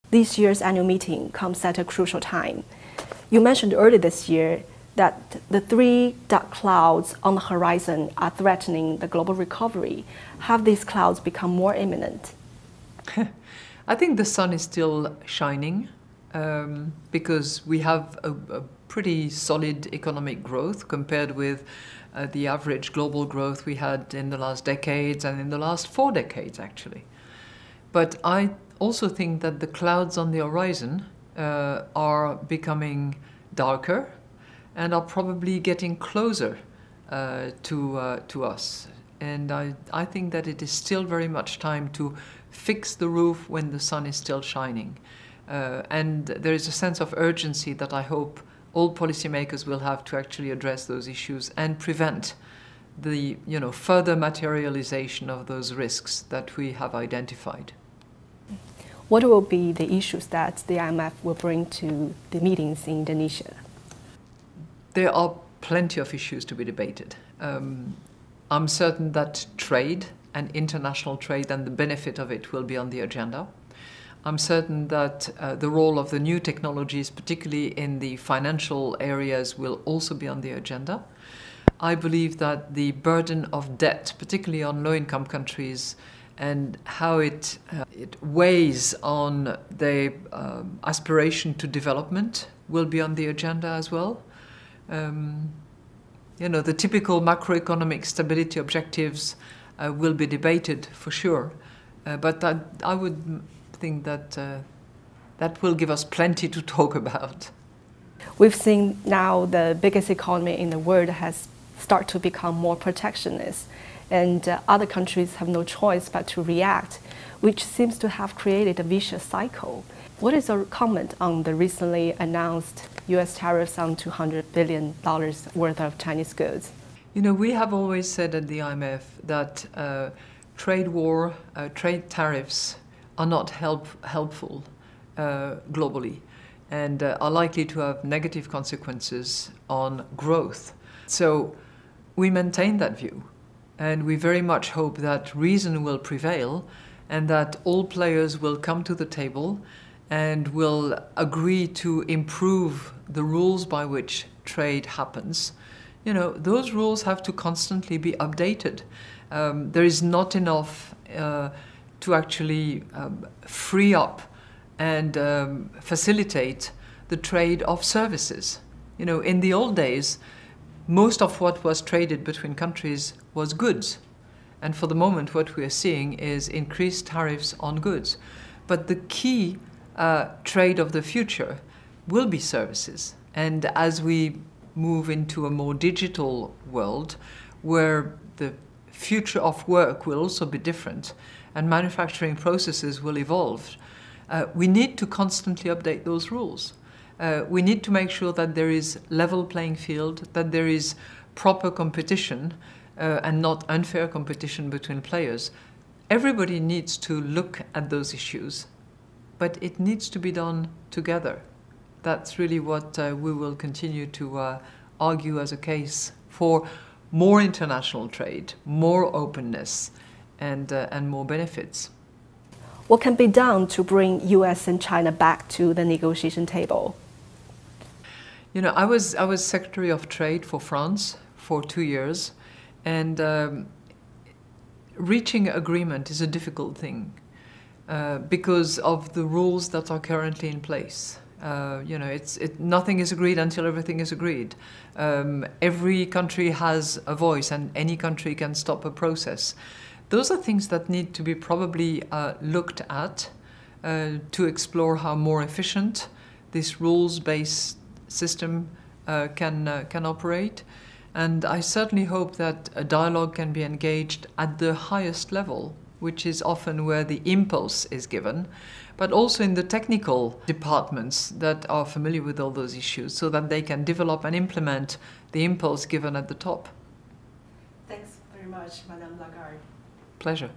This year's annual meeting comes at a crucial time. You mentioned earlier this year that the three dark clouds on the horizon are threatening the global recovery. Have these clouds become more imminent? I think the sun is still shining because we have a pretty solid economic growth compared with the average global growth we had in the last decades and in the last 4 decades, actually. But I also think that the clouds on the horizon are becoming darker and are probably getting closer to us. And I think that it is still very much time to fix the roof when the sun is still shining. And there is a sense of urgency that I hope all policymakers will have to actually address those issues and prevent the further materialization of those risks that we have identified. What will be the issues that the IMF will bring to the meetings in Indonesia? There are plenty of issues to be debated. I'm certain that trade and international trade and the benefit of it will be on the agenda. I'm certain that the role of the new technologies, particularly in the financial areas, will also be on the agenda. I believe that the burden of debt, particularly on low-income countries, and how it weighs on the aspiration to development will be on the agenda as well. The typical macroeconomic stability objectives will be debated for sure, but I would think that that will give us plenty to talk about. We've seen now the biggest economy in the world has started to become more protectionist, and other countries have no choice but to react, which seems to have created a vicious cycle. What is your comment on the recently announced US tariffs on $200 billion worth of Chinese goods? We have always said at the IMF that trade tariffs are not helpful globally and are likely to have negative consequences on growth. So we maintain that view, and we very much hope that reason will prevail and that all players will come to the table and will agree to improve the rules by which trade happens. Those rules have to constantly be updated. There is not enough to actually free up and facilitate the trade of services. In the old days, most of what was traded between countries was goods. And for the moment, what we are seeing is increased tariffs on goods. But the key trade of the future will be services. And as we move into a more digital world, where the future of work will also be different and manufacturing processes will evolve, we need to constantly update those rules. We need to make sure that there is level playing field, that there is proper competition and not unfair competition between players. Everybody needs to look at those issues, but it needs to be done together. That's really what we will continue to argue as a case for more international trade, more openness, and more benefits. What can be done to bring US and China back to the negotiation table? I was Secretary of Trade for France for 2 years, and reaching agreement is a difficult thing because of the rules that are currently in place. Nothing is agreed until everything is agreed. Every country has a voice, and any country can stop a process. Those are things that need to be probably looked at to explore how more efficient this rules-based system can operate. And I certainly hope that a dialogue can be engaged at the highest level, which is often where the impulse is given, but also in the technical departments that are familiar with all those issues so that they can develop and implement the impulse given at the top. Thanks very much, Madame Lagarde. Pleasure.